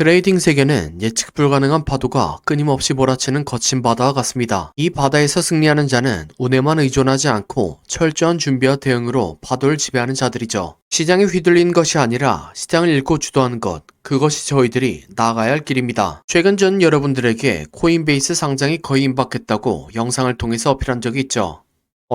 트레이딩 세계는 예측 불가능한 파도가 끊임없이 몰아치는 거친 바다와 같습니다. 이 바다에서 승리하는 자는 운에만 의존하지 않고 철저한 준비와 대응으로 파도를 지배하는 자들이죠. 시장이 휘둘린 것이 아니라 시장을 읽고 주도하는 것, 그것이 저희들이 나아가야 할 길입니다. 최근 전 여러분들에게 코인베이스 상장이 거의 임박했다고 영상을 통해서 어필한 적이 있죠.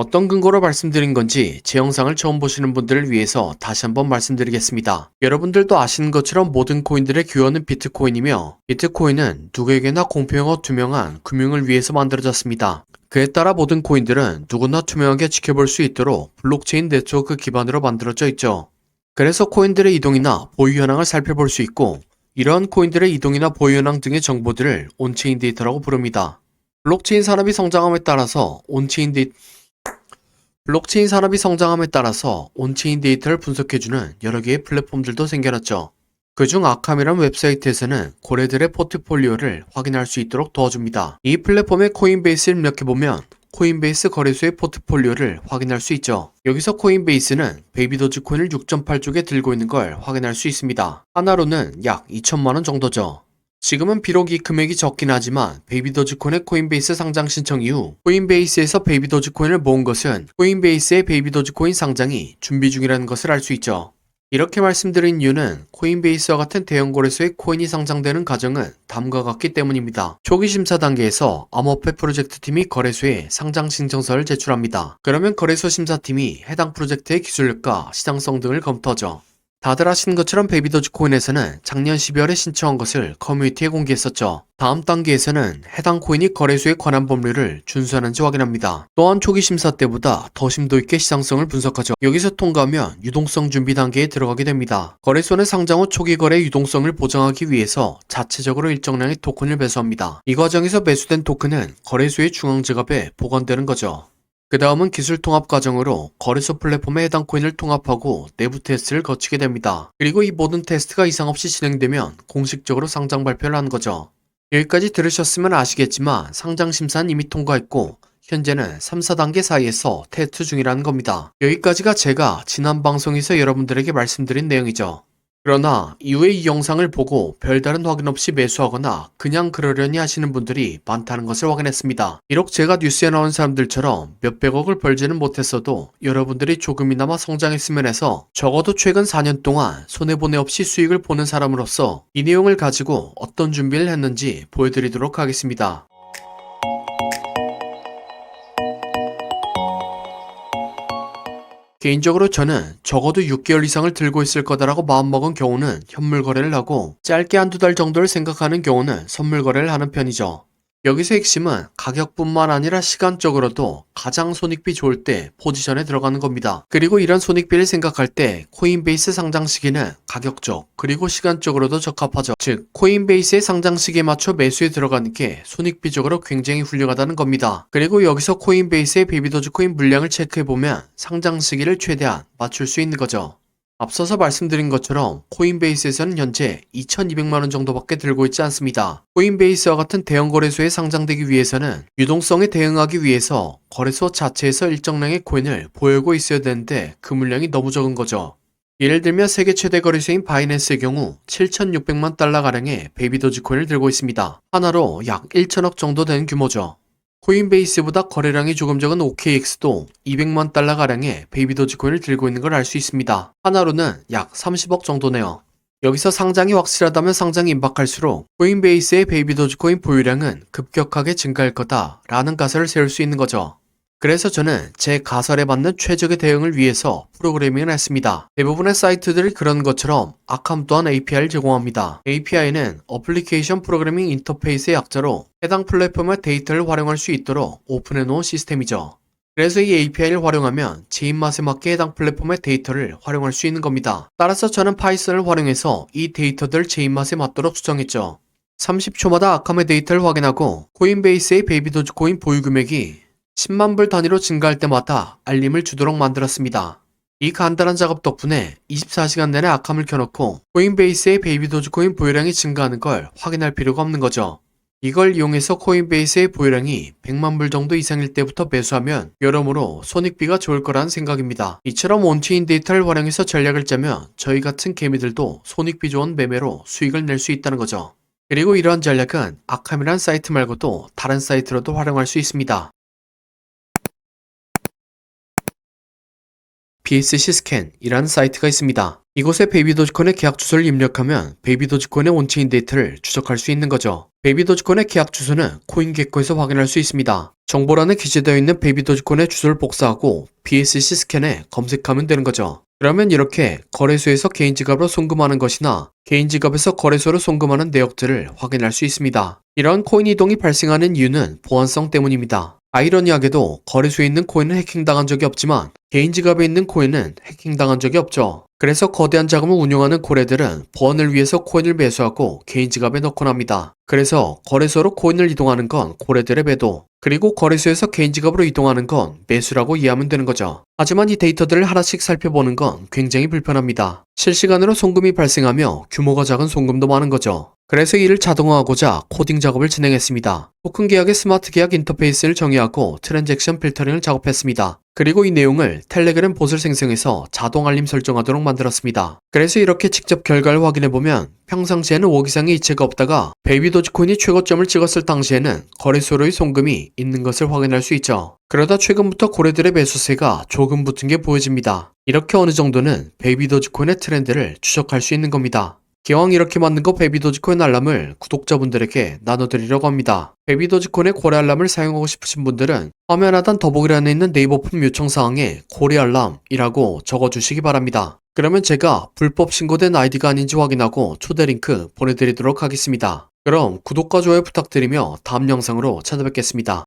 어떤 근거로 말씀드린 건지 제 영상을 처음 보시는 분들을 위해서 다시 한번 말씀드리겠습니다. 여러분들도 아시는 것처럼 모든 코인들의 기원은 비트코인이며, 비트코인은 누구에게나 공평하고 투명한 금융을 위해서 만들어졌습니다. 그에 따라 모든 코인들은 누구나 투명하게 지켜볼 수 있도록 블록체인 네트워크 기반으로 만들어져 있죠. 그래서 코인들의 이동이나 보유 현황을 살펴볼 수 있고, 이러한 코인들의 이동이나 보유 현황 등의 정보들을 온체인 데이터라고 부릅니다. 블록체인 산업이 성장함에 따라서 블록체인 산업이 성장함에 따라서 온체인 데이터를 분석해주는 여러 개의 플랫폼들도 생겨났죠. 그중 아캄이라는 웹사이트에서는 고래들의 포트폴리오를 확인할 수 있도록 도와줍니다. 이 플랫폼의 코인베이스를 입력해보면 코인베이스 거래소의 포트폴리오를 확인할 수 있죠. 여기서 코인베이스는 베이비 도지코인을 6.8쪽에 들고 있는 걸 확인할 수 있습니다. 하나로는 약 2천만원 정도죠. 지금은 비록 이 금액이 적긴 하지만 베이비 도지코인의 코인베이스 상장 신청 이후 코인베이스에서 베이비 도지코인을 모은 것은 코인베이스의 베이비 도지코인 상장이 준비 중이라는 것을 알 수 있죠. 이렇게 말씀드린 이유는 코인베이스와 같은 대형 거래소의 코인이 상장되는 과정은 다음과 같기 때문입니다. 초기 심사 단계에서 암호화폐 프로젝트 팀이 거래소에 상장 신청서를 제출합니다. 그러면 거래소 심사팀이 해당 프로젝트의 기술력과 시장성 등을 검토하죠. 다들 아시는 것처럼 베이비 도지코인에서는 작년 12월에 신청한 것을 커뮤니티에 공개했었죠. 다음 단계에서는 해당 코인이 거래소에 관한 법률을 준수하는지 확인합니다. 또한 초기 심사 때보다 더 심도 있게 시장성을 분석하죠. 여기서 통과하면 유동성 준비 단계에 들어가게 됩니다. 거래소는 상장 후 초기 거래 유동성을 보장하기 위해서 자체적으로 일정량의 토큰을 매수합니다. 이 과정에서 매수된 토큰은 거래소의 중앙 지갑에 보관되는 거죠. 그 다음은 기술 통합 과정으로 거래소 플랫폼에 해당 코인을 통합하고 내부 테스트를 거치게 됩니다. 그리고 이 모든 테스트가 이상 없이 진행되면 공식적으로 상장 발표를 하는 거죠. 여기까지 들으셨으면 아시겠지만 상장 심사는 이미 통과했고 현재는 3, 4단계 사이에서 테스트 중이라는 겁니다. 여기까지가 제가 지난 방송에서 여러분들에게 말씀드린 내용이죠. 그러나 이후에 이 영상을 보고 별다른 확인 없이 매수하거나 그냥 그러려니 하시는 분들이 많다는 것을 확인했습니다. 비록 제가 뉴스에 나온 사람들처럼 몇백억을 벌지는 못했어도 여러분들이 조금이나마 성장했으면 해서 적어도 최근 4년 동안 손해보내 없이 수익을 보는 사람으로서 이 내용을 가지고 어떤 준비를 했는지 보여드리도록 하겠습니다. 개인적으로 저는 적어도 6개월 이상을 들고 있을 거다라고 마음먹은 경우는 현물 거래를 하고 짧게 한두 달 정도를 생각하는 경우는 선물 거래를 하는 편이죠. 여기서 핵심은 가격뿐만 아니라 시간적으로도 가장 손익비 좋을 때 포지션에 들어가는 겁니다. 그리고 이런 손익비를 생각할 때 코인베이스 상장 시기는 가격적 그리고 시간적으로도 적합하죠. 즉 코인베이스의 상장 시기에 맞춰 매수에 들어가는 게 손익비적으로 굉장히 훌륭하다는 겁니다. 그리고 여기서 코인베이스의 베이비 도지코인 물량을 체크해보면 상장 시기를 최대한 맞출 수 있는 거죠. 앞서서 말씀드린 것처럼 코인베이스에서는 현재 2,200만원 정도밖에 들고 있지 않습니다. 코인베이스와 같은 대형 거래소에 상장되기 위해서는 유동성에 대응하기 위해서 거래소 자체에서 일정량의 코인을 보유하고 있어야 되는데 그 물량이 너무 적은 거죠. 예를 들면 세계 최대 거래소인 바이낸스의 경우 7,600만 달러가량의 베이비 도지코인을 들고 있습니다. 하나로 약 1천억 정도 되는 규모죠. 코인베이스보다 거래량이 조금 적은 OKX도 200만 달러가량의 베이비 도지코인을 들고 있는 걸 알 수 있습니다. 하나로는 약 30억 정도네요. 여기서 상장이 확실하다면 상장이 임박할수록 코인베이스의 베이비 도지코인 보유량은 급격하게 증가할 거다라는 가설을 세울 수 있는 거죠. 그래서 저는 제 가설에 맞는 최적의 대응을 위해서 프로그래밍을 했습니다. 대부분의 사이트들이 그런 것처럼 아캄 또한 API를 제공합니다. API는 어플리케이션 프로그래밍 인터페이스의 약자로 해당 플랫폼의 데이터를 활용할 수 있도록 오픈해 놓은 시스템이죠. 그래서 이 API를 활용하면 제 입맛에 맞게 해당 플랫폼의 데이터를 활용할 수 있는 겁니다. 따라서 저는 파이썬을 활용해서 이 데이터들을 제 입맛에 맞도록 수정했죠. 30초마다 아캄의 데이터를 확인하고 코인베이스의 베이비 도지코인 보유 금액이 10만 불 단위로 증가할 때마다 알림을 주도록 만들었습니다. 이 간단한 작업 덕분에 24시간 내내 아캄을 켜놓고 코인베이스의 베이비 도지코인 보유량이 증가하는 걸 확인할 필요가 없는 거죠. 이걸 이용해서 코인베이스의 보유량이 100만 불 정도 이상일 때부터 매수하면 여러모로 손익비가 좋을 거란 생각입니다. 이처럼 온체인 데이터를 활용해서 전략을 짜면 저희 같은 개미들도 손익비 좋은 매매로 수익을 낼 수 있다는 거죠. 그리고 이러한 전략은 아캄이란 사이트 말고도 다른 사이트로도 활용할 수 있습니다. BSC 스캔이라는 사이트가 있습니다. 이곳에 베이비 도지코인의 계약 주소를 입력하면 베이비 도지코인의 온체인 데이터를 추적할 수 있는 거죠. 베이비 도지코인의 계약 주소는 코인게코에서 확인할 수 있습니다. 정보란에 기재되어 있는 베이비 도지코인의 주소를 복사하고 BSC 스캔에 검색하면 되는 거죠. 그러면 이렇게 거래소에서 개인 지갑으로 송금하는 것이나 개인 지갑에서 거래소로 송금하는 내역들을 확인할 수 있습니다. 이런 코인 이동이 발생하는 이유는 보안성 때문입니다. 아이러니하게도 거래소에 있는 코인은 해킹당한 적이 없지만 개인 지갑에 있는 코인은 해킹당한 적이 없죠. 그래서 거대한 자금을 운용하는 고래들은 보안을 위해서 코인을 매수하고 개인 지갑에 넣곤 합니다. 그래서 거래소로 코인을 이동하는 건 고래들의 매도, 그리고 거래소에서 개인 지갑으로 이동하는 건 매수라고 이해하면 되는 거죠. 하지만 이 데이터들을 하나씩 살펴보는 건 굉장히 불편합니다. 실시간으로 송금이 발생하며 규모가 작은 송금도 많은 거죠. 그래서 이를 자동화하고자 코딩 작업을 진행했습니다. 토큰 계약의 스마트 계약 인터페이스를 정의하고 트랜잭션 필터링을 작업했습니다. 그리고 이 내용을 텔레그램 봇을 생성해서 자동 알림 설정하도록 만들었습니다. 그래서 이렇게 직접 결과를 확인해보면 평상시에는 5억 이상의 이체가 없다가 베이비 도지코인이 최고점을 찍었을 당시에는 거래소로의 송금이 있는 것을 확인할 수 있죠. 그러다 최근부터 고래들의 매수세가 조금 붙은 게 보여집니다. 이렇게 어느 정도는 베이비 도지코인의 트렌드를 추적할 수 있는 겁니다. 기왕 이렇게 만든 거 베이비 도지코인 알람을 구독자분들에게 나눠드리려고 합니다. 베이비 도지코인의 고래 알람을 사용하고 싶으신 분들은 화면 하단 더보기란에 있는 네이버 폼 요청사항에 고래 알람이라고 적어주시기 바랍니다. 그러면 제가 불법 신고된 아이디가 아닌지 확인하고 초대 링크 보내드리도록 하겠습니다. 그럼 구독과 좋아요 부탁드리며 다음 영상으로 찾아뵙겠습니다.